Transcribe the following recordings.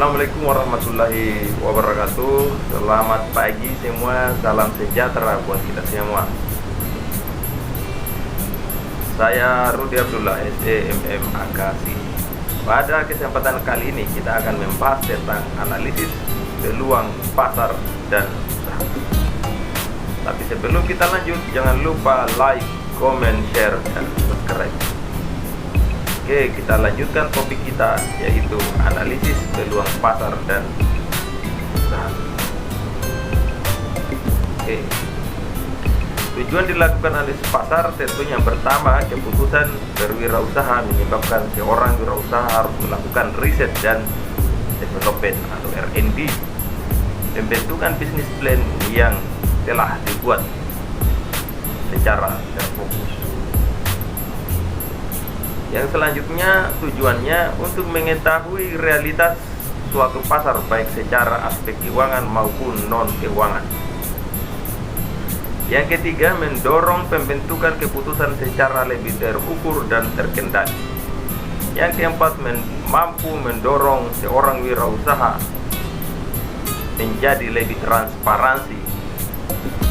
Assalamualaikum warahmatullahi wabarakatuh. Selamat pagi semua, salam sejahtera buat kita semua. Saya Rudi Abdullah, SEMM Akasi. Pada kesempatan kali ini kita akan membahas tentang analisis peluang pasar dan usaha. Tapi sebelum kita lanjut, jangan lupa like, comment, share, dan subscribe. Oke, kita lanjutkan topik kita, yaitu analisis peluang pasar dan usaha. Oke, tujuan dilakukan analisis pasar tentunya yang pertama, keputusan berwirausaha menyebabkan seorang wirausaha harus melakukan riset dan development atau R&D, pembentukan bisnis plan yang telah dibuat secara terfokus. Yang selanjutnya tujuannya untuk mengetahui realitas suatu pasar baik secara aspek keuangan maupun non-keuangan. Yang ketiga, mendorong pembentukan keputusan secara lebih terukur dan terkendali. Yang keempat, mampu mendorong seorang wirausaha menjadi lebih transparansi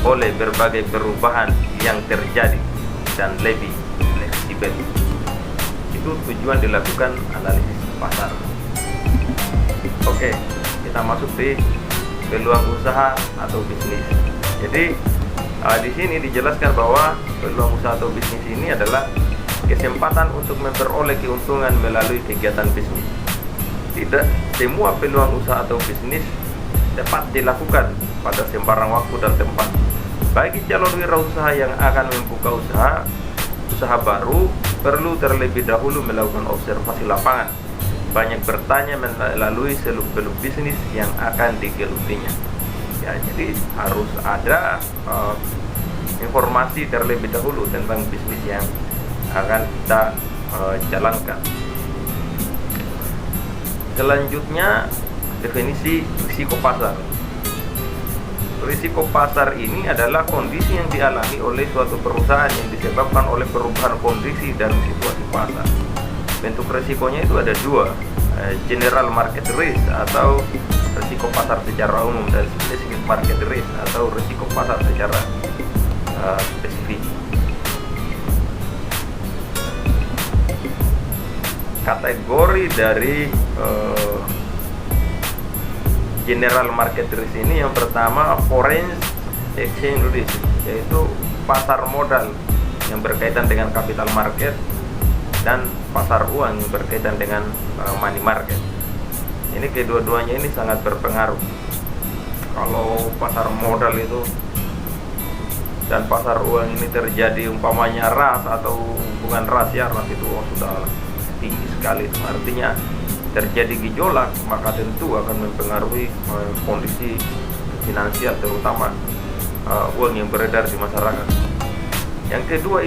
oleh berbagai perubahan yang terjadi dan lebih fleksibel. Itu tujuan dilakukan analisis pasar. Oke, kita masuk di peluang usaha atau bisnis. Jadi di sini dijelaskan bahwa peluang usaha atau bisnis ini adalah kesempatan untuk memperoleh keuntungan melalui kegiatan bisnis. Tidak semua peluang usaha atau bisnis dapat dilakukan pada sembarang waktu dan tempat. Bagi calon wirausaha yang akan membuka usaha baru, perlu terlebih dahulu melakukan observasi lapangan, banyak bertanya melalui seluk-beluk bisnis yang akan digelutinya. Ya, jadi harus ada informasi terlebih dahulu tentang bisnis yang akan kita jalankan. Selanjutnya, definisi risiko pasar. Risiko pasar ini adalah kondisi yang dialami oleh suatu perusahaan yang disebabkan oleh perubahan kondisi dan situasi pasar. Bentuk risikonya itu ada dua, general market risk atau risiko pasar secara umum, dan specific market risk atau risiko pasar secara spesifik. Kategori dari general market risk ini yang pertama, foreign exchange risk, yaitu pasar modal yang berkaitan dengan capital market dan pasar uang yang berkaitan dengan money market. Ini kedua-duanya ini sangat berpengaruh. Kalau pasar modal itu dan pasar uang ini terjadi umpamanya ras atau hubungan ras, ya ras itu sudah tinggi sekali, artinya terjadi gejolak, maka tentu akan mempengaruhi kondisi finansial, terutama uang yang beredar di masyarakat. Yang kedua,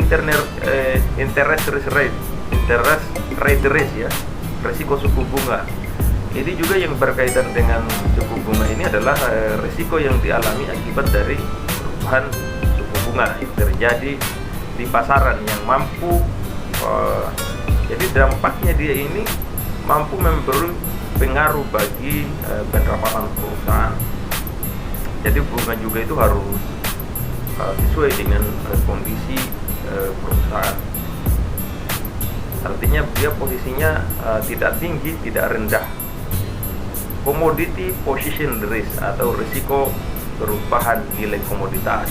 interest rate risk, ya, risiko suku bunga. Ini juga yang berkaitan dengan suku bunga. Ini adalah risiko yang dialami akibat dari perubahan suku bunga yang terjadi di pasaran yang mampu jadi dampaknya dia ini mampu memberi pengaruh bagi pendapatan perusahaan. Jadi bunga juga itu harus sesuai dengan kondisi perusahaan. Artinya dia posisinya tidak tinggi, tidak rendah. Commodity position risk atau risiko perubahan nilai komoditas.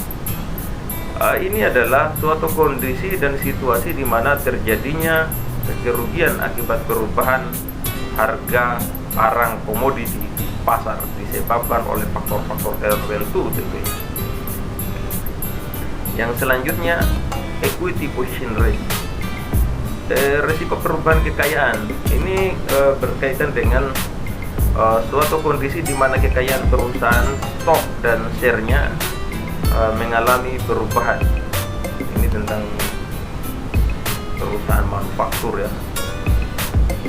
Ini adalah suatu kondisi dan situasi di mana terjadinya kerugian akibat perubahan harga barang komoditi di pasar disebabkan oleh faktor-faktor tertentu tentunya. Yang selanjutnya, equity position risk, risiko perubahan kekayaan. Ini berkaitan dengan suatu kondisi di mana kekayaan perusahaan, stok dan share-nya mengalami perubahan. Ini tentang perusahaan manufaktur, ya,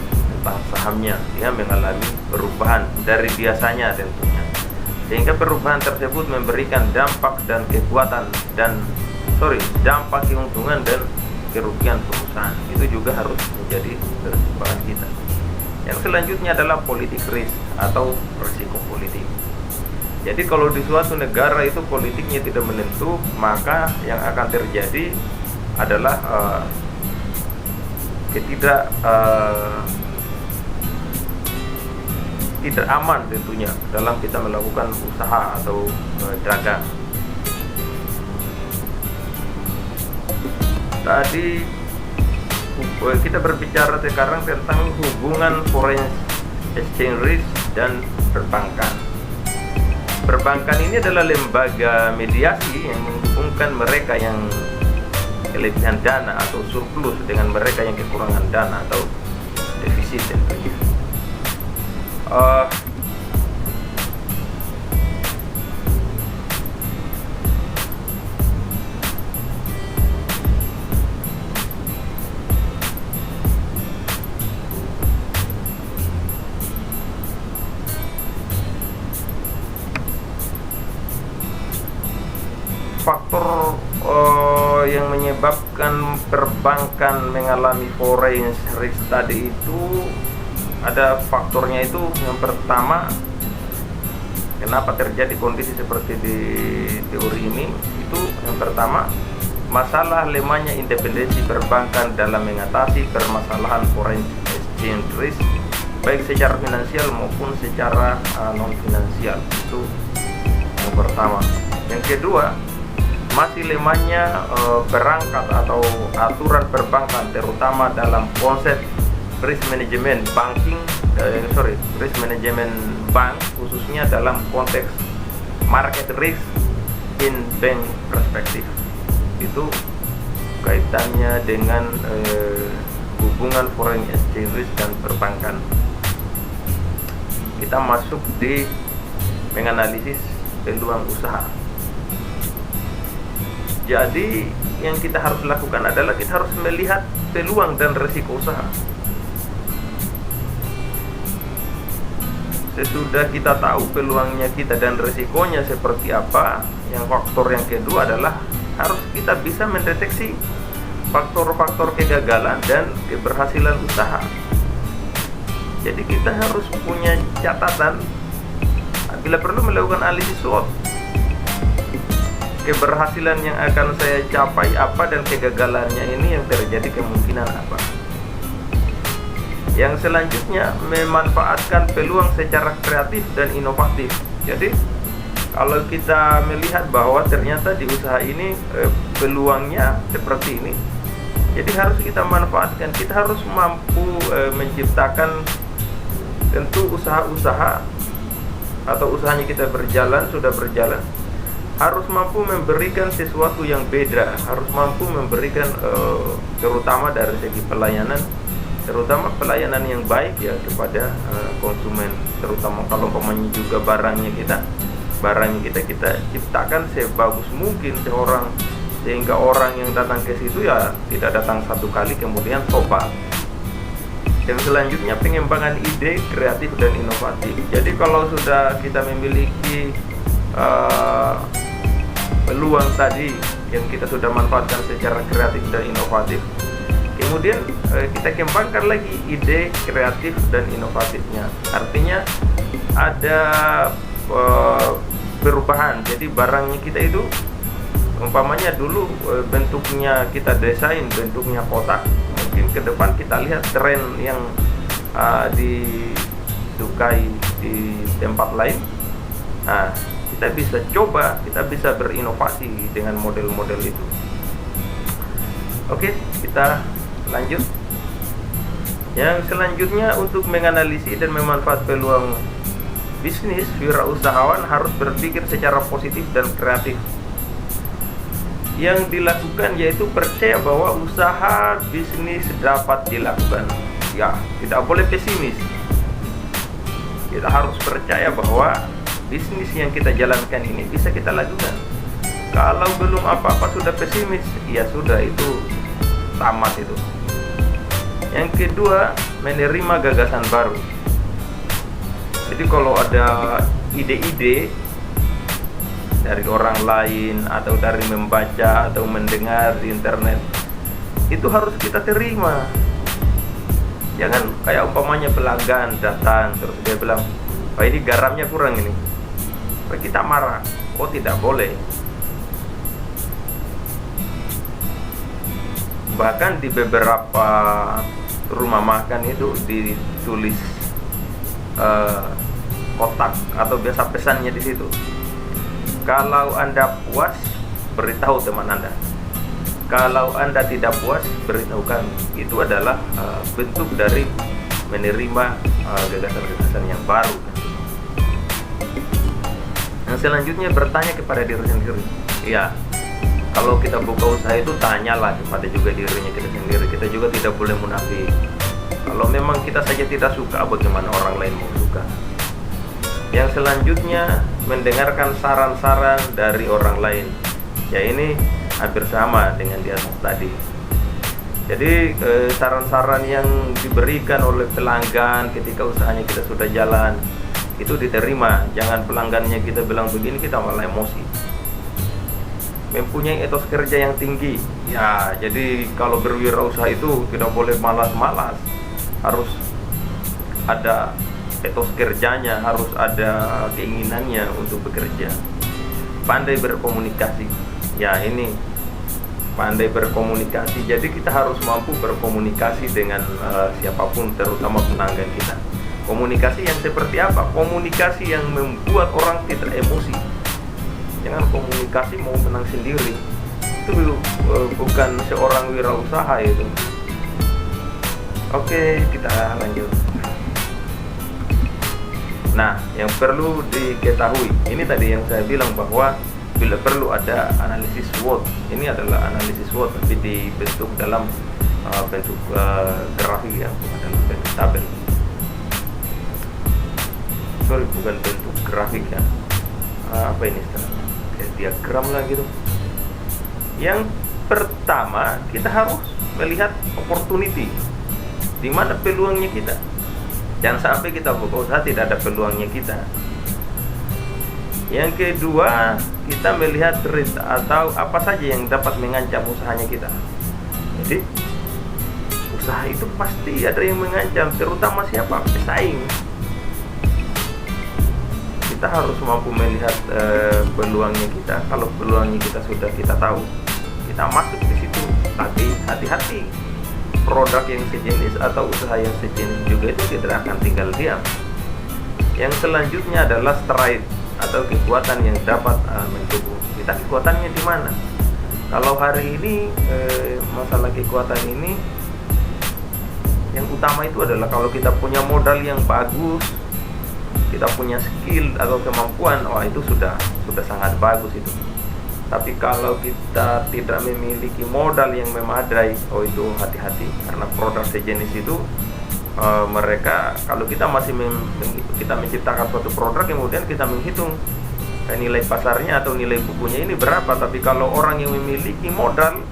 tentang sahamnya, dia mengalami perubahan dari biasanya tentunya, sehingga perubahan tersebut memberikan dampak keuntungan dan kerugian perusahaan. Itu juga harus menjadi pertimbangan kita. Yang selanjutnya adalah politik risk atau risiko politik. Jadi kalau di suatu negara itu politiknya tidak menentu, maka yang akan terjadi adalah tidak aman tentunya dalam kita melakukan usaha atau dagang. Tadi kita berbicara sekarang tentang hubungan foreign exchange risk dan perbankan. Perbankan ini adalah lembaga mediasi yang menghubungkan mereka yang kelebihan dana atau surplus dengan mereka yang kekurangan dana atau defisit tentunya. Faktor yang menyebabkan perbankan mengalami foreign risk tadi itu ada faktornya. Itu yang pertama, kenapa terjadi kondisi seperti di teori ini, itu yang pertama masalah lemahnya independensi perbankan dalam mengatasi permasalahan foreign exchange risk baik secara finansial maupun secara non finansial. Itu yang pertama. Yang kedua, masih lemahnya perangkat atau aturan perbankan, terutama dalam konsep risk management bank, khususnya dalam konteks market risk in bank perspektif. Itu kaitannya dengan hubungan foreign exchange risk dan perbankan. Kita masuk di menganalisis peluang usaha. Jadi yang kita harus lakukan adalah kita harus melihat peluang dan risiko usaha. Sesudah kita tahu peluangnya kita dan risikonya seperti apa, yang faktor yang kedua adalah harus kita bisa mendeteksi faktor-faktor kegagalan dan keberhasilan usaha. Jadi kita harus punya catatan bila perlu melakukan analisis SWOT. Keberhasilan yang akan saya capai apa dan kegagalannya ini yang terjadi kemungkinan apa. Yang selanjutnya, memanfaatkan peluang secara kreatif dan inovatif. Jadi kalau kita melihat bahwa ternyata di usaha ini peluangnya seperti ini, jadi harus kita manfaatkan. Kita harus mampu menciptakan, tentu usaha-usaha atau usahanya kita sudah berjalan, harus mampu memberikan sesuatu yang beda, harus mampu memberikan terutama dari segi pelayanan, terutama pelayanan yang baik ya kepada konsumen, terutama kalau umpamanya juga barangnya kita ciptakan sebagus mungkin sehingga orang yang datang ke situ ya tidak datang satu kali kemudian tobat. Yang selanjutnya, pengembangan ide kreatif dan inovatif. Jadi kalau sudah kita memiliki peluang tadi yang kita sudah manfaatkan secara kreatif dan inovatif, kemudian kita kembangkan lagi ide kreatif dan inovatifnya. Artinya ada perubahan. Jadi barangnya kita itu umpamanya dulu bentuknya kita desain bentuknya kotak, mungkin ke depan kita lihat tren yang disukai di tempat lain. Nah, kita bisa coba, kita bisa berinovasi dengan model-model itu. Oke, kita lanjut. Yang selanjutnya, untuk menganalisis dan memanfaatkan peluang bisnis, wirausahawan harus berpikir secara positif dan kreatif. Yang dilakukan yaitu percaya bahwa usaha bisnis dapat dilakukan. Ya, tidak boleh pesimis. Kita harus percaya bahwa bisnis yang kita jalankan ini bisa kita lakukan. Kalau belum apa-apa sudah pesimis, ya sudah, itu tamat itu. Yang kedua, menerima gagasan baru. Jadi kalau ada ide-ide dari orang lain atau dari membaca atau mendengar di internet, itu harus kita terima. Jangan kayak umpamanya pelanggan datang terus dia bilang, oh ini garamnya kurang ini, oh, kita marah. Oh tidak boleh. Bahkan di beberapa rumah makan itu ditulis kotak atau biasa pesannya di situ, kalau Anda puas beritahu teman Anda, kalau Anda tidak puas beritahu kami. Itu adalah bentuk dari menerima gagasan-gagasan yang baru. Yang selanjutnya bertanya kepada diri sendiri. Ya, kalau kita buka usaha itu tanyalah kepada juga dirinya kita sendiri. Kita juga tidak boleh munafik. Kalau memang kita saja tidak suka, bagaimana orang lain mau suka? Yang selanjutnya mendengarkan saran-saran dari orang lain. Ya ini hampir sama dengan di atas tadi. Jadi saran-saran yang diberikan oleh pelanggan ketika usahanya kita sudah jalan itu diterima. Jangan pelanggannya kita bilang begini kita malah emosi. Mempunyai etos kerja yang tinggi. Ya, jadi kalau berwirausaha itu tidak boleh malas-malas. Harus ada etos kerjanya, harus ada keinginannya untuk bekerja. Pandai berkomunikasi. Ya, ini pandai berkomunikasi. Jadi kita harus mampu berkomunikasi dengan siapapun, terutama pelanggan kita. Komunikasi yang seperti apa? Komunikasi yang membuat orang tidak emosi. Jangan komunikasi mau menang sendiri. Itu bukan seorang wirausaha itu. Oke, kita lanjut. Nah, yang perlu diketahui, ini tadi yang saya bilang bahwa bila perlu ada analisis SWOT. Ini adalah analisis SWOT tapi dibentuk dalam bentuk grafik ya, bukan dalam bentuk tabel. Sorry, bukan bentuk grafik ya. Apa ini istilahnya? Kayak diagram lah gitu. Yang pertama, kita harus melihat opportunity. Di mana peluangnya kita. Jangan sampai kita buka usaha tidak ada peluangnya kita. Yang kedua, kita melihat risk atau apa saja yang dapat mengancam usahanya kita. Jadi, usaha itu pasti ada yang mengancam, terutama siapa? Pesaing. Kita harus mampu melihat peluangnya kita. Kalau peluangnya kita sudah kita tahu, kita masuk di situ. Tapi hati-hati, produk yang sejenis atau usaha yang sejenis juga itu tidak akan tinggal diam. Yang selanjutnya adalah strength atau kekuatan yang dapat mencukupi. Kita kekuatannya di mana? Kalau hari ini masalah kekuatan ini yang utama itu adalah kalau kita punya modal yang bagus, kita punya skill atau kemampuan, wah itu sudah sangat bagus itu. Tapi kalau kita tidak memiliki modal yang memadai, oh itu hati-hati, karena produk sejenis itu mereka, kalau kita masih kita menciptakan suatu produk, kemudian kita menghitung nilai pasarnya atau nilai bukunya ini berapa, tapi kalau orang yang memiliki modal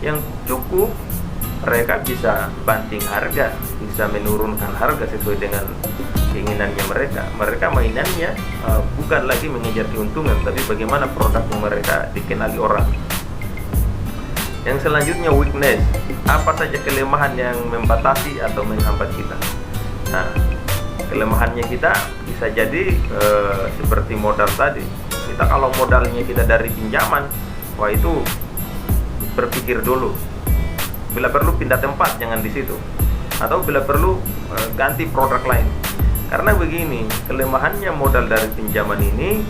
yang cukup, mereka bisa banting harga, bisa menurunkan harga sesuai dengan keinginannya mereka. Mereka mainannya bukan lagi mengejar keuntungan, tapi bagaimana produk mereka dikenali orang. Yang selanjutnya weakness, apa saja kelemahan yang membatasi atau menghambat kita. Nah, kelemahannya kita bisa jadi seperti modal tadi. Kita kalau modalnya kita dari pinjaman, wah itu berpikir dulu. Bila perlu pindah tempat, jangan di situ. Atau bila perlu ganti produk lain. Karena begini, kelemahannya modal dari pinjaman ini,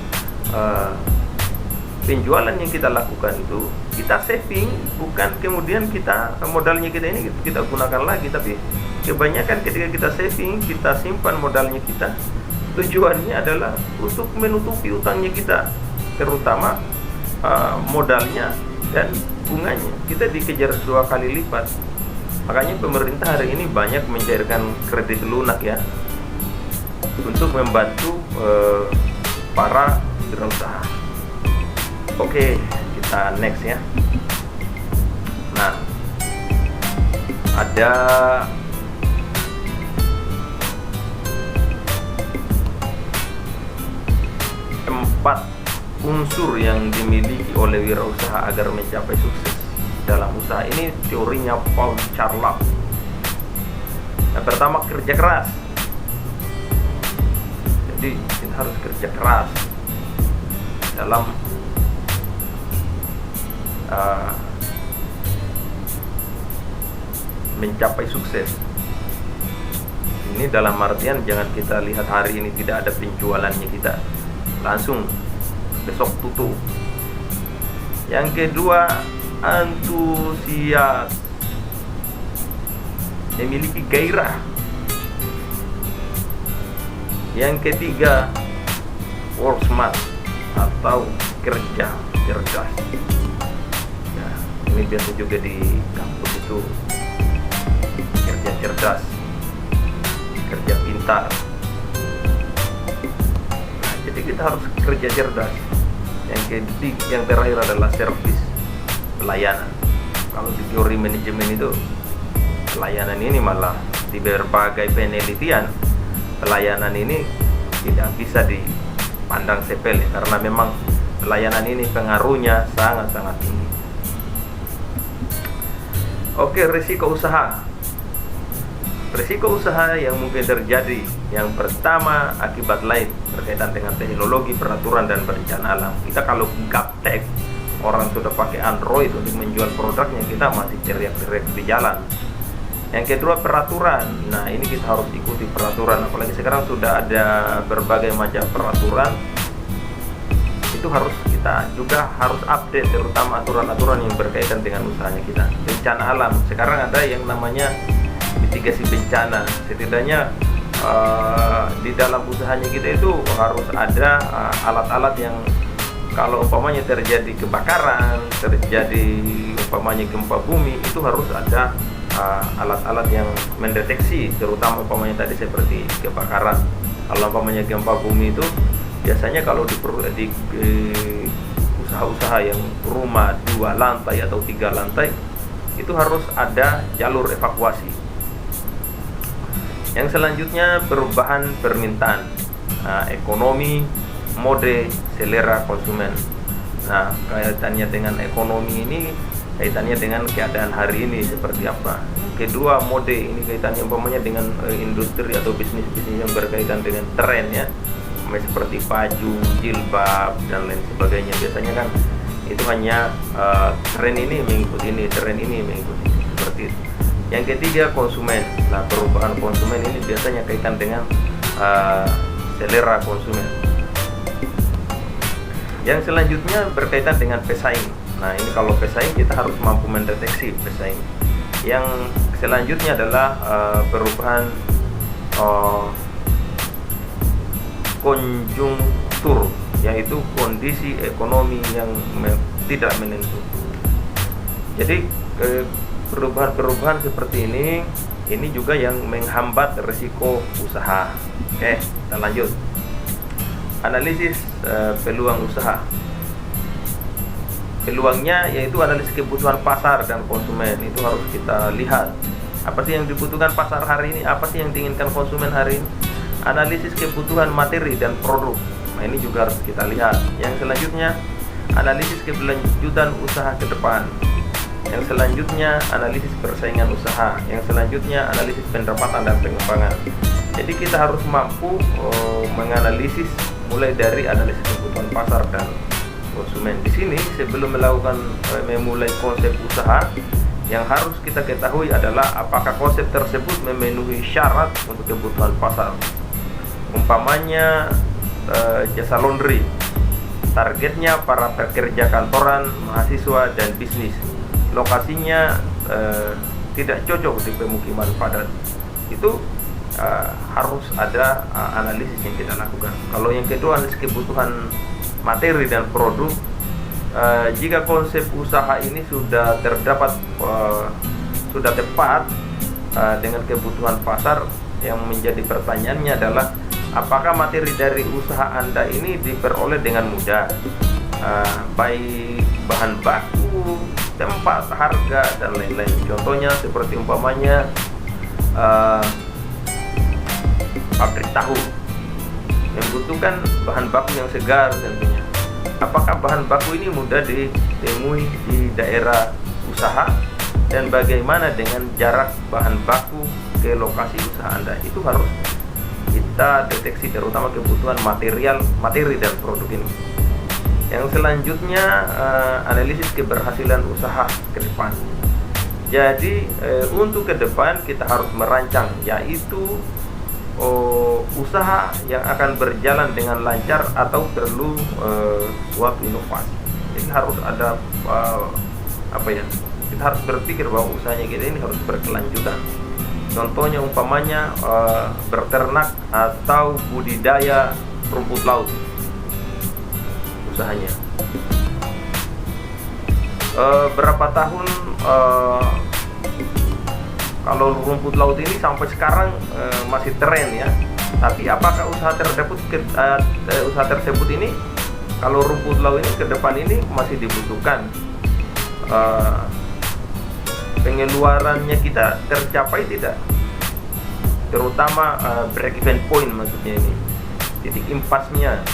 penjualan yang kita lakukan itu kita saving, bukan kemudian kita modalnya kita ini kita gunakan lagi, tapi kebanyakan ketika kita saving, kita simpan modalnya kita, tujuannya adalah untuk menutupi utangnya kita, terutama modalnya dan bunganya kita dikejar 2 kali lipat. Makanya pemerintah hari ini banyak mencairkan kredit lunak ya, untuk membantu para wirausaha. Oke, kita next ya. Nah, ada empat unsur yang dimiliki oleh wirausaha agar mencapai sukses dalam usaha. Ini teorinya Paul Charlotte. Yang pertama, kerja keras. Jadi kita harus kerja keras dalam mencapai sukses. Ini dalam artian jangan kita lihat hari ini tidak ada penjualannya, kita langsung besok tutup. Yang kedua, antusias, memiliki gairah. Yang ketiga, work smart atau kerja cerdas. Ya, ini biasa juga di kampus itu, kerja cerdas, kerja pintar. Nah, jadi kita harus kerja cerdas. Yang terakhir adalah servis, pelayanan. Kalau di teori manajemen itu, pelayanan ini malah di berbagai penelitian, pelayanan ini tidak bisa dipandang sepele karena memang pelayanan ini pengaruhnya sangat-sangat tinggi. Oke, risiko usaha. Risiko usaha yang mungkin terjadi, yang pertama akibat lain berkaitan dengan teknologi, peraturan, dan bencana alam. Kita kalau gaptek, orang sudah pakai Android untuk menjual produknya, kita masih teriak-teriak di jalan. Yang kedua, peraturan. Nah, ini kita harus ikuti peraturan, apalagi sekarang sudah ada berbagai macam peraturan. Itu kita juga harus update, terutama aturan-aturan yang berkaitan dengan usahanya kita. Bencana alam, sekarang ada yang namanya mitigasi bencana. Setidaknya di dalam usahanya kita itu harus ada alat-alat yang kalau umpamanya terjadi kebakaran, terjadi umpamanya gempa bumi, itu harus ada alat-alat yang mendeteksi, terutama umpamanya tadi seperti kebakaran. Kalau umpamanya gempa bumi itu biasanya kalau di usaha-usaha yang rumah 2 lantai atau 3 lantai, itu harus ada jalur evakuasi. Yang selanjutnya, perubahan permintaan, ekonomi, mode, selera konsumen. Nah, kaitannya dengan ekonomi ini kaitannya dengan keadaan hari ini seperti apa. Kedua, mode ini kaitannya umpamanya dengan industri atau bisnis-bisnis yang berkaitan dengan tren ya, seperti baju, jilbab, dan lain sebagainya. Biasanya kan itu hanya tren ini mengikuti ini, tren ini mengikuti ini, seperti itu. Yang ketiga, konsumen. Nah, perubahan konsumen ini biasanya kaitan dengan selera konsumen. Yang selanjutnya berkaitan dengan pesaing. Nah, ini kalau pesaing kita harus mampu mendeteksi pesaing. Yang selanjutnya adalah perubahan konjungtur, yaitu kondisi ekonomi yang tidak menentu. Jadi perubahan-perubahan seperti ini juga yang menghambat risiko usaha. Oke, kita lanjut. Analisis peluang usaha. Peluangnya yaitu analisis kebutuhan pasar dan konsumen. Itu harus kita lihat. Apa sih yang dibutuhkan pasar hari ini? Apa sih yang diinginkan konsumen hari ini? Analisis kebutuhan materi dan produk. Nah, ini juga harus kita lihat. Yang selanjutnya, analisis keberlanjutan usaha ke depan. Yang selanjutnya, analisis persaingan usaha. Yang selanjutnya, analisis pendapatan dan pengembangan. Jadi kita harus mampu menganalisis mulai dari analisis kebutuhan pasar dan konsumen. Di sini sebelum memulai konsep usaha, yang harus kita ketahui adalah apakah konsep tersebut memenuhi syarat untuk kebutuhan pasar. Umpamanya jasa laundry, targetnya para pekerja kantoran, mahasiswa, dan bisnis. Lokasinya tidak cocok di pemukiman padat. Itu harus ada analisis yang kita lakukan. Kalau yang kedua, analisis kebutuhan materi dan produk. Jika konsep usaha ini sudah terdapat sudah tepat dengan kebutuhan pasar, yang menjadi pertanyaannya adalah apakah materi dari usaha Anda ini diperoleh dengan mudah, baik bahan baku, tempat, harga, dan lain-lain. Contohnya seperti umpamanya pabrik tahu membutuhkan bahan baku yang segar tentunya. Apakah bahan baku ini mudah ditemui di daerah usaha, dan bagaimana dengan jarak bahan baku ke lokasi usaha Anda. Itu harus kita deteksi, terutama kebutuhan materi dan produk ini. Yang selanjutnya analisis keberhasilan usaha ke depan. Jadi untuk ke depan kita harus merancang, yaitu usaha yang akan berjalan dengan lancar atau perlu suatu inovasi. Jadi harus ada kita harus berpikir bahwa usahanya kita ini harus berkelanjutan. Contohnya umpamanya berternak atau budidaya rumput laut usahanya. Berapa tahun kalau rumput laut ini sampai sekarang masih tren ya. Tapi apakah usaha tersebut ini, kalau rumput laut ini ke depan ini masih dibutuhkan, pengeluarannya kita tercapai tidak? Terutama break even point, maksudnya ini titik impasnya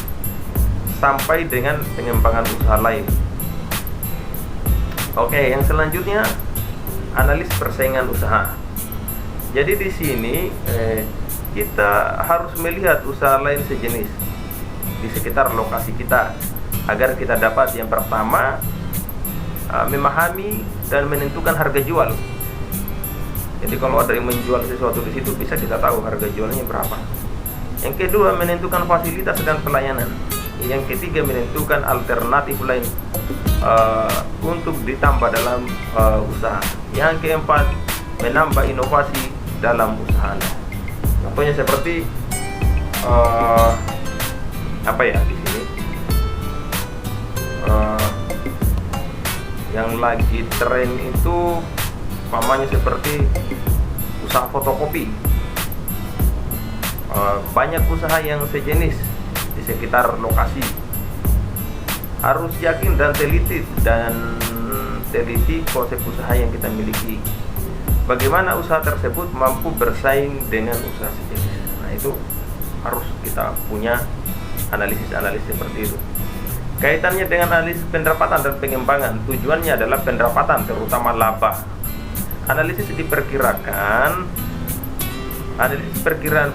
sampai dengan pengembangan usaha lain. Oke, yang selanjutnya analis persaingan usaha. Jadi di sini kita harus melihat usaha lain sejenis di sekitar lokasi kita agar kita dapat yang pertama memahami dan menentukan harga jual. Jadi kalau ada yang menjual sesuatu di situ, bisa kita tahu harga jualnya berapa. Yang kedua, menentukan fasilitas dan pelayanan. Yang ketiga, menentukan alternatif lain untuk ditambah dalam usaha. Yang keempat, menambah inovasi dalam usaha. Contohnya seperti di sini yang lagi tren itu umpamanya seperti usaha fotokopi. Banyak usaha yang sejenis di sekitar lokasi. Harus yakin dan teliti konsep usaha yang kita miliki. Bagaimana usaha tersebut mampu bersaing dengan usaha sejenis. Nah, itu harus kita punya analisis seperti itu. Kaitannya dengan analisis pendapatan dan pengembangan, tujuannya adalah pendapatan, terutama laba. Analisis perkiraan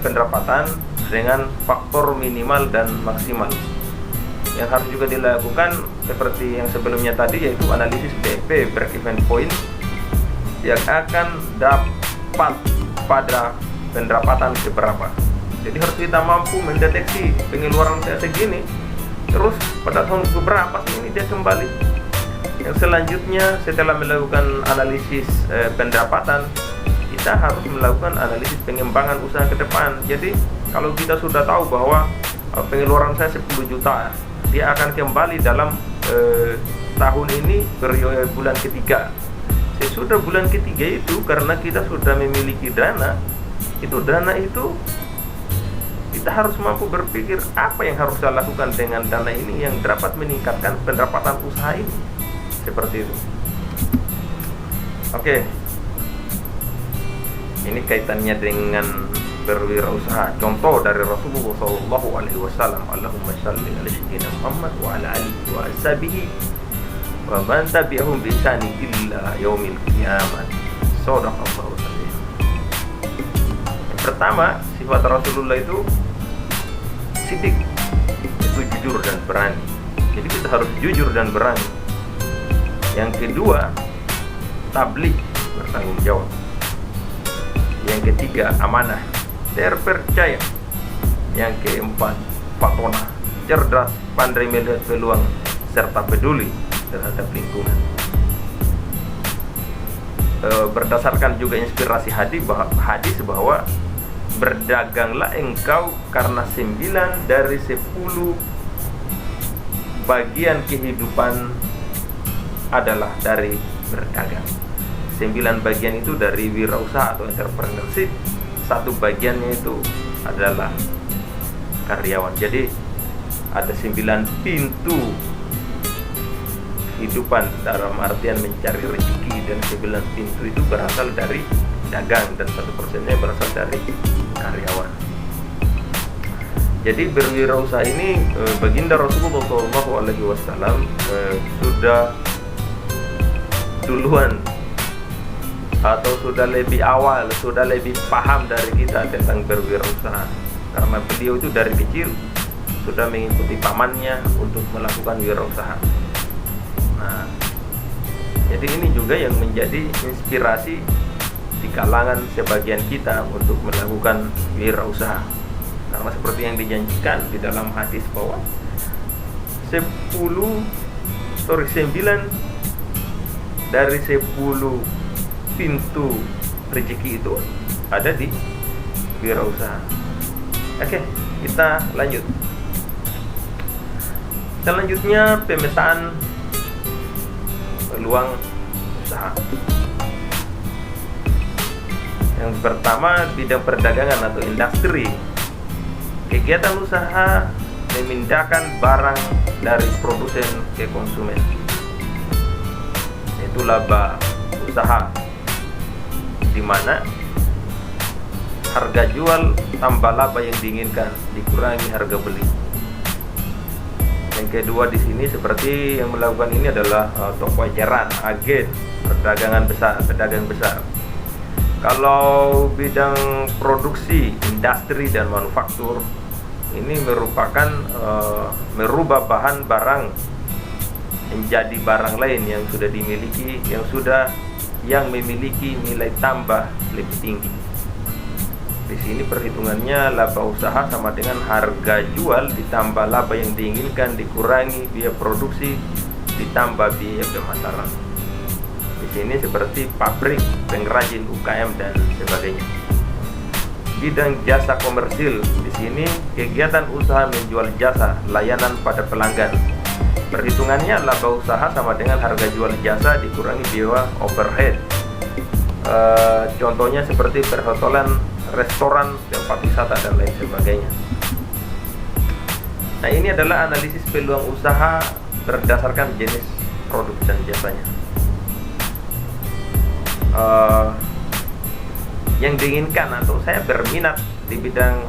pendapatan dengan faktor minimal dan maksimal. Yang harus juga dilakukan seperti yang sebelumnya tadi, yaitu analisis BP, break even point, yang akan dapat pada pendapatan seberapa. Jadi harus kita mampu mendeteksi pengeluaran saya segini, terus pada tahun keberapa ini dia kembali. Yang selanjutnya, setelah melakukan analisis pendapatan, kita harus melakukan analisis pengembangan usaha ke depan. Jadi kalau kita sudah tahu bahwa pengeluaran saya 10 juta, dia akan kembali dalam tahun ini periode bulan ketiga. Sesudah bulan ketiga itu, karena kita sudah memiliki dana itu kita harus mampu berpikir apa yang harus saya lakukan dengan dana ini yang dapat meningkatkan pendapatan usaha ini. Seperti itu. Oke. Ini kaitannya dengan berwirausaha. Contoh dari Rasulullah SAW. Allahumma shalli ala sayyidina Muhammad wa ala alihi wa ashabihi wa man tabi'ahum bi ihsani illa yaumil qiyamah. Shadaqallahu alazim. Yang pertama, sifat Rasulullah itu sidik, itu jujur dan berani. Jadi kita harus jujur dan berani. Yang kedua, tabligh, bertanggung jawab. Yang ketiga, amanah, terpercaya. Yang keempat, fatona, cerdas, pandai melihat peluang, serta peduli terhadap lingkungan. Berdasarkan juga inspirasi hadis bahwa berdaganglah engkau karena 9 dari 10 bagian kehidupan adalah dari berdagang. 9 bagian itu dari wirausaha atau entrepreneurship. 1 bagiannya itu adalah karyawan. Jadi ada 9 pintu kehidupan dalam artian mencari rezeki, dan 9 pintu itu berasal dari dagang, dan 1%-nya berasal dari karyawan. Jadi berwirausaha ini baginda Rasulullah SAW sudah duluan atau sudah lebih awal, sudah lebih paham dari kita tentang berwirausaha, karena beliau itu dari kecil sudah mengikuti pamannya untuk melakukan wirausaha. Nah, jadi ini juga yang menjadi inspirasi di kalangan sebagian kita untuk melakukan wirausaha, karena seperti yang dijanjikan di dalam hadis bahwa 9 dari 10 pintu rezeki itu ada di wirausaha. Oke, kita lanjut. Selanjutnya, pemetaan peluang usaha. Yang pertama, bidang perdagangan atau industri. Kegiatan usaha memindahkan barang dari produsen ke konsumen. Itu laba usaha, di mana harga jual tambah laba yang diinginkan, dikurangi harga beli. Yang kedua di sini seperti yang melakukan ini adalah toko eceran, agen, pedagang besar. Kalau bidang produksi, industri dan manufaktur, ini merupakan merubah bahan barang menjadi barang lain yang sudah dimiliki, yang memiliki nilai tambah lebih tinggi. Di sini perhitungannya laba usaha sama dengan harga jual ditambah laba yang diinginkan dikurangi biaya produksi ditambah biaya pemasaran. Di sini seperti pabrik, pengrajin, UKM dan sebagainya. Bidang jasa komersil, di sini kegiatan usaha menjual jasa layanan pada pelanggan. Perhitungannya laba usaha sama dengan harga jual jasa dikurangi biaya overhead. Contohnya seperti perhotelan, restoran, tempat wisata dan lain sebagainya. Nah, ini adalah analisis peluang usaha berdasarkan jenis produk dan jasanya. Yang diinginkan atau saya berminat di bidang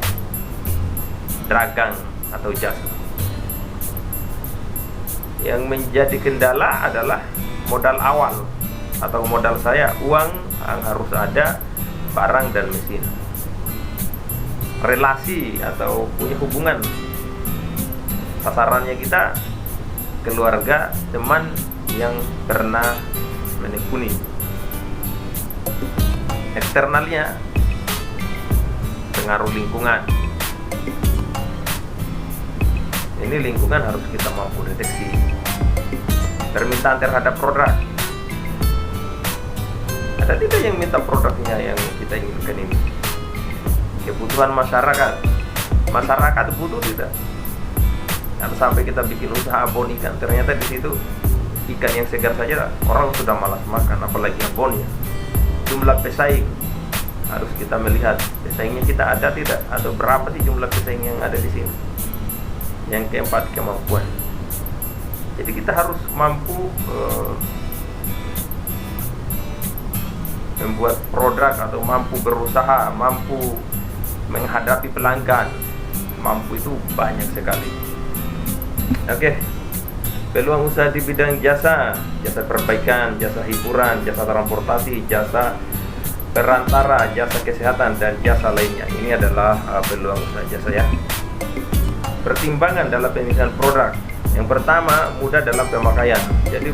dagang atau jasa. Yang menjadi kendala adalah modal awal atau modal saya, uang yang harus ada, barang dan mesin. Relasi atau punya hubungan, sasarannya kita keluarga, teman yang pernah menekuni. Eksternalnya pengaruh lingkungan. Ini lingkungan harus kita mampu deteksi. Permintaan terhadap produk, ada tidak yang minta produknya yang kita inginkan ini? Kebutuhan masyarakat butuh tidak? Kalau sampai kita bikin usaha abon ikan, ternyata di situ ikan yang segar saja orang sudah malas makan, apalagi abonnya. Jumlah pesaing harus kita melihat, pesaingnya kita ada tidak, atau berapa sih jumlah pesaing yang ada di sini. Yang keempat, kemampuan. Jadi kita harus mampu membuat produk atau mampu berusaha, mampu menghadapi pelanggan, mampu itu banyak sekali. Oke. Peluang usaha di bidang jasa perbaikan, jasa hiburan, jasa transportasi, jasa perantara, jasa kesehatan dan jasa lainnya. Ini adalah peluang usaha jasa ya. Pertimbangan dalam pemilihan produk. Yang pertama, mudah dalam pemakaian. Jadi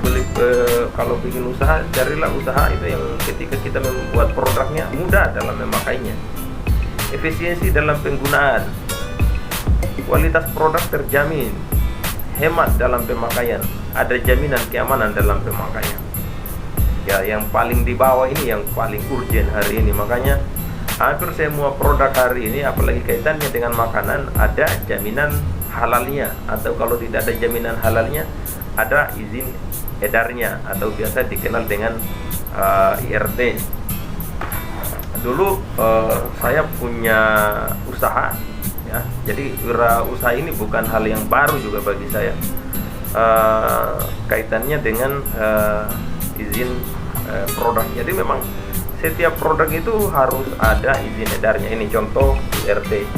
kalau bikin usaha, carilah usaha itu yang ketika kita membuat produknya mudah dalam memakainya. Efisiensi dalam penggunaan. Kualitas produk terjamin. Hemat dalam pemakaian, ada jaminan keamanan dalam pemakaian. Ya, yang paling di bawah ini yang paling urgent hari ini. Makanya hampir semua produk hari ini, apalagi kaitannya dengan makanan, ada jaminan halalnya, atau kalau tidak ada jaminan halalnya, ada izin edarnya atau biasa dikenal dengan IRT. Dulu saya punya usaha. Ya, jadi wirausaha ini bukan hal yang baru juga bagi saya. Kaitannya dengan izin produk. Jadi memang setiap produk itu harus ada izin edarnya. Ini contoh IRT.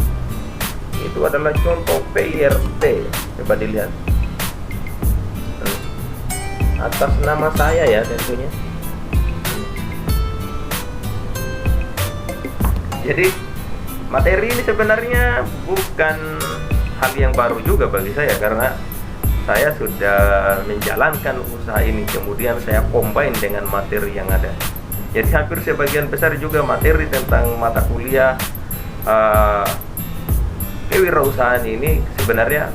Itu adalah contoh PIRT. Coba dilihat. Atas nama saya ya tentunya. Jadi materi ini sebenarnya bukan hal yang baru juga bagi saya, karena saya sudah menjalankan usaha ini, kemudian saya combine dengan materi yang ada. Jadi hampir sebagian besar juga materi tentang mata kuliah kewirausahaan ini sebenarnya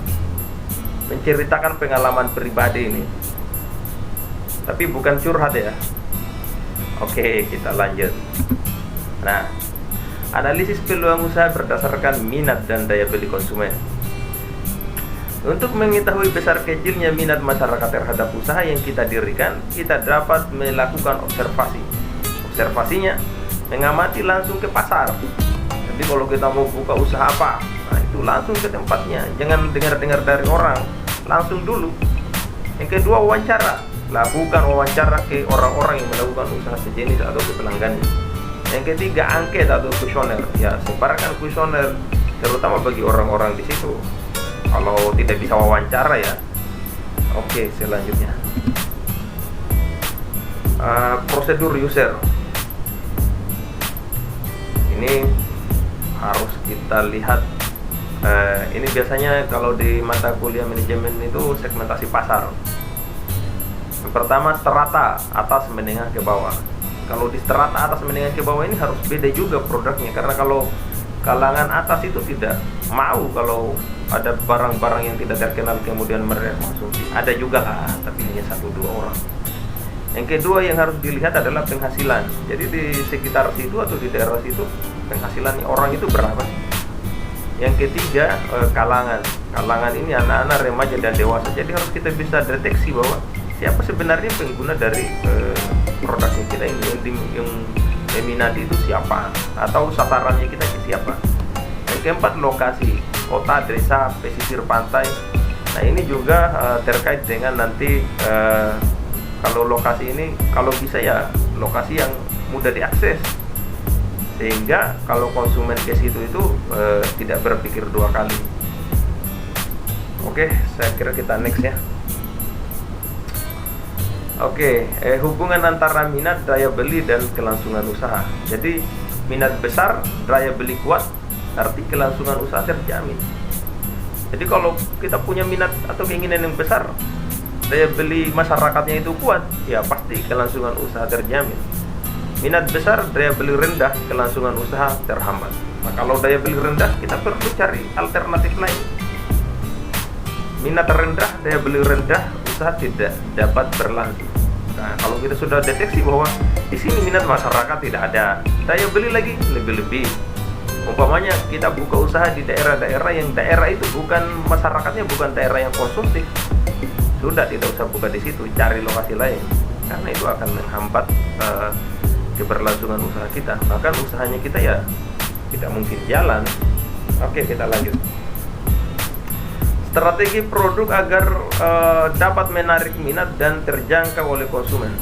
menceritakan pengalaman pribadi ini, tapi bukan curhat ya. Oke, kita lanjut. Nah, analisis peluang usaha berdasarkan minat dan daya beli konsumen. Untuk mengetahui besar kecilnya minat masyarakat terhadap usaha yang kita dirikan, kita dapat melakukan observasi. Observasinya, mengamati langsung ke pasar. Jadi kalau kita mau buka usaha apa, nah itu langsung ke tempatnya. Jangan dengar-dengar dari orang, langsung dulu. Yang kedua, wawancara. Lakukan wawancara ke orang-orang yang melakukan usaha sejenis atau ke pelanggannya. Yang ketiga, angket atau kuesioner. Ya, sebarkan kuesioner, terutama bagi orang-orang di situ. Kalau tidak bisa wawancara ya. Oke, selanjutnya prosedur user. Ini harus kita lihat. Ini biasanya kalau di mata kuliah manajemen itu segmentasi pasar. Yang pertama, strata atas menengah ke bawah. Kalau di strata atas menengah ke bawah ini harus beda juga produknya, karena kalau kalangan atas itu tidak mau kalau ada barang-barang yang tidak terkenal kemudian mereka konsumsi. Ada juga lah, tapi hanya 1-2 orang. Yang kedua yang harus dilihat adalah penghasilan. Jadi di sekitar situ atau di daerah situ penghasilannya orang itu berapa sih? Yang ketiga, kalangan. Kalangan ini anak-anak, remaja dan dewasa. Jadi harus kita bisa deteksi bahwa siapa sebenarnya pengguna dari produk yang kita yang diminati itu siapa, atau sasarannya kita siapa. Yang keempat, lokasi, kota, desa, pesisir pantai. Nah ini juga terkait dengan nanti kalau lokasi ini, kalau bisa ya lokasi yang mudah diakses, sehingga kalau konsumen ke situ itu tidak berpikir 2 kali. Oke, saya kira kita next ya. Oke, hubungan antara minat, daya beli, dan kelangsungan usaha. Jadi minat besar, daya beli kuat, arti kelangsungan usaha terjamin. Jadi kalau kita punya minat atau keinginan yang besar, daya beli masyarakatnya itu kuat, ya pasti kelangsungan usaha terjamin. Minat besar, daya beli rendah, kelangsungan usaha terhambat. Nah kalau daya beli rendah, kita perlu cari alternatif lain. Minat rendah, daya beli rendah, usaha tidak dapat berlangsung. Nah, kalau kita sudah deteksi bahwa di sini minat masyarakat tidak ada, daya beli lagi lebih-lebih. Umpamanya kita buka usaha di daerah-daerah yang daerah itu bukan masyarakatnya, bukan daerah yang konsumtif, sudah tidak usah buka di situ, cari lokasi lain, karena itu akan menghambat keberlangsungan usaha kita. Bahkan usahanya kita ya tidak mungkin jalan. Oke, kita lanjut. Strategi produk agar dapat menarik minat dan terjangkau oleh konsumen.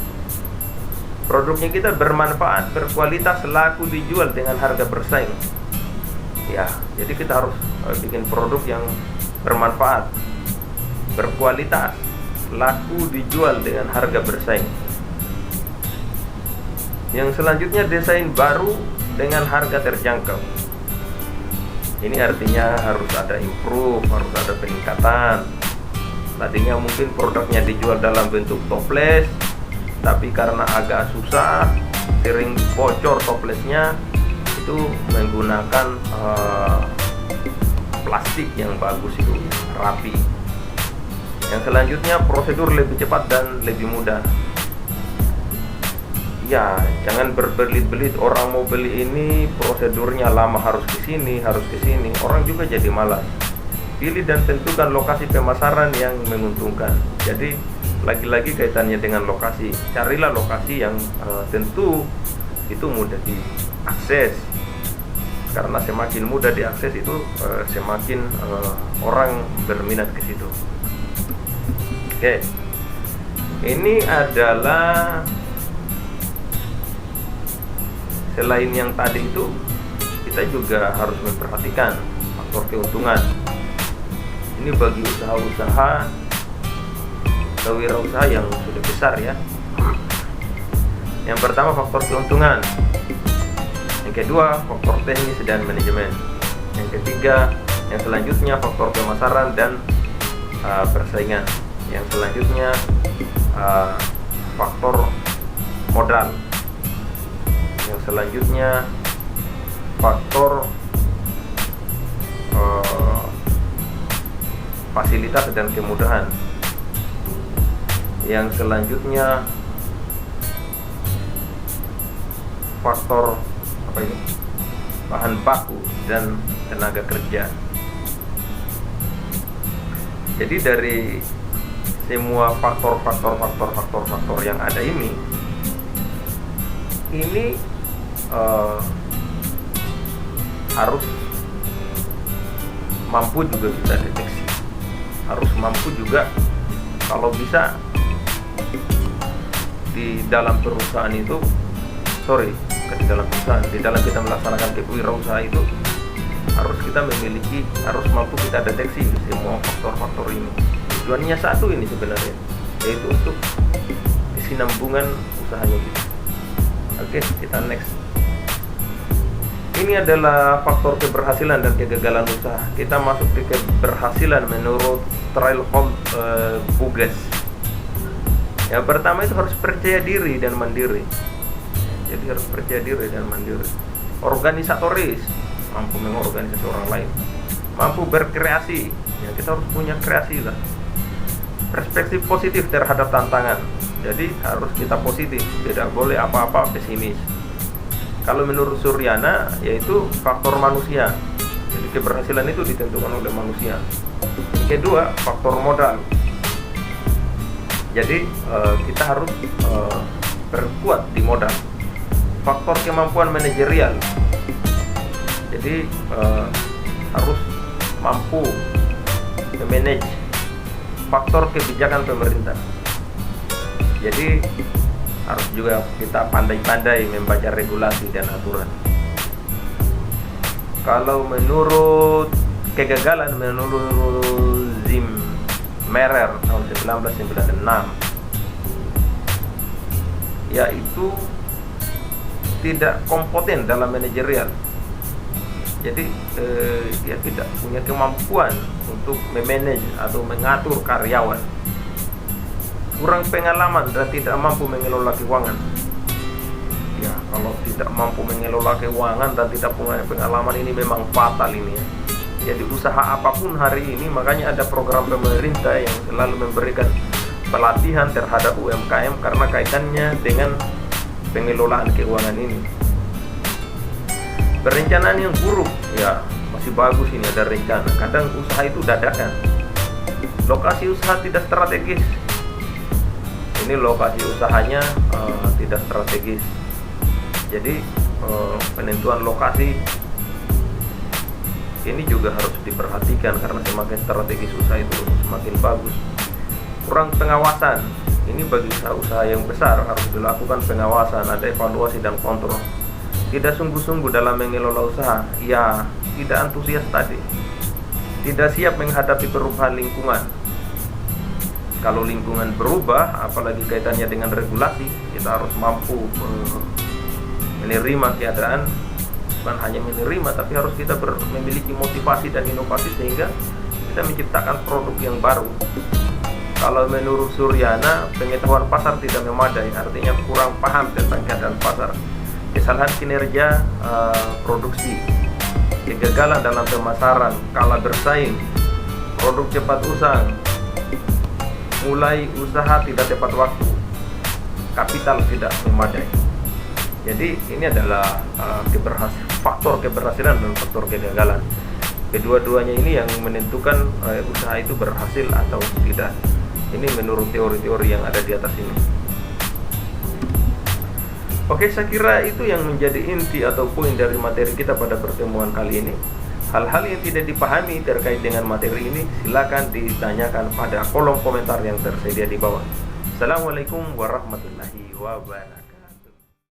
Produknya kita bermanfaat, berkualitas, laku dijual dengan harga bersaing. Ya, jadi kita harus bikin produk yang bermanfaat, berkualitas, laku dijual dengan harga bersaing. Yang selanjutnya, desain baru dengan harga terjangkau. Ini artinya harus ada improve, harus ada peningkatan. Tadinya mungkin produknya dijual dalam bentuk toples, tapi karena agak susah, sering bocor toplesnya, itu menggunakan plastik yang bagus, itu rapi. Yang selanjutnya, prosedur lebih cepat dan lebih mudah. Ya, jangan berbelit-belit. Orang mau beli ini prosedurnya lama, harus ke sini, harus ke sini. Orang juga jadi malas. Pilih dan tentukan lokasi pemasaran yang menguntungkan. Jadi lagi-lagi kaitannya dengan lokasi. Carilah lokasi yang tentu itu mudah diakses. Karena semakin mudah diakses itu semakin orang berminat ke situ. Oke. Ini adalah, selain yang tadi itu, kita juga harus memperhatikan faktor keuntungan. Ini bagi usaha-usaha atau wirausaha yang sudah besar ya. Yang pertama, faktor keuntungan. Yang kedua, faktor teknis dan manajemen. Yang ketiga, yang selanjutnya faktor pemasaran dan persaingan. Yang selanjutnya faktor modal. Yang selanjutnya faktor fasilitas dan kemudahan. Yang selanjutnya faktor bahan baku dan tenaga kerja. Jadi dari semua faktor yang ada ini harus mampu juga kita deteksi, harus mampu juga kalau bisa di dalam perusahaan itu, di dalam kita melaksanakan kewirausahaan itu harus kita harus mampu kita deteksi semua faktor-faktor ini. Tujuannya satu ini sebenarnya, yaitu untuk kesinambungan usahanya kita. Oke, kita next. Ini adalah faktor keberhasilan dan kegagalan usaha. Kita masuk ke keberhasilan menurut Trailhold Buges. Yang pertama itu harus percaya diri dan mandiri. Jadi harus percaya diri dan mandiri. Organisatoris, mampu mengorganisasi orang lain. Mampu berkreasi, ya kita harus punya kreasi lah. Perspektif positif terhadap tantangan. Jadi harus kita positif, tidak boleh apa-apa pesimis. Kalau menurut Suryana, yaitu faktor manusia. Jadi keberhasilan itu ditentukan oleh manusia. Kedua, faktor modal. Jadi kita harus berkuat di modal. Faktor kemampuan manajerial. Jadi harus mampu memanage. Faktor kebijakan pemerintah. Jadi harus juga kita pandai-pandai membaca regulasi dan aturan. Kalau menurut kegagalan, menurut Zimmerer tahun 1996, yaitu tidak kompeten dalam manajerial. Jadi dia tidak punya kemampuan untuk memanage atau mengatur karyawan, kurang pengalaman dan tidak mampu mengelola keuangan. Ya, kalau tidak mampu mengelola keuangan dan tidak punya pengalaman, ini memang fatal ini ya. Jadi usaha apapun hari ini, makanya ada program pemerintah yang selalu memberikan pelatihan terhadap UMKM karena kaitannya dengan pengelolaan keuangan ini. Perencanaan yang buruk, ya masih bagus ini ada rencana. Kadang usaha itu dadakan. Lokasi usaha tidak strategis. Ini lokasi usahanya tidak strategis. Jadi penentuan lokasi ini juga harus diperhatikan karena semakin strategis usaha itu semakin bagus. Kurang pengawasan. Ini bagi usaha-usaha yang besar harus dilakukan pengawasan, ada evaluasi dan kontrol. Tidak sungguh-sungguh dalam mengelola usaha, ya tidak antusias tadi. Tidak siap menghadapi perubahan lingkungan. Kalau lingkungan berubah, apalagi kaitannya dengan regulasi, kita harus mampu menerima keadaan. Bukan hanya menerima, tapi harus kita memiliki motivasi dan inovasi sehingga kita menciptakan produk yang baru. Kalau menurut Suryana, pengetahuan pasar tidak memadai, artinya kurang paham tentang keadaan pasar. Kesalahan kinerja produksi, kegagalan dalam pemasaran, kalah bersaing, produk cepat usang, mulai usaha tidak tepat waktu, kapital tidak memadai. Jadi ini adalah faktor keberhasilan dan faktor kegagalan. Kedua-duanya ini yang menentukan usaha itu berhasil atau tidak. Ini menurut teori-teori yang ada di atas ini. Oke, saya kira itu yang menjadi inti atau poin dari materi kita pada pertemuan kali ini. Hal-hal yang tidak dipahami terkait dengan materi ini, silakan ditanyakan pada kolom komentar yang tersedia di bawah. Assalamualaikum warahmatullahi wabarakatuh.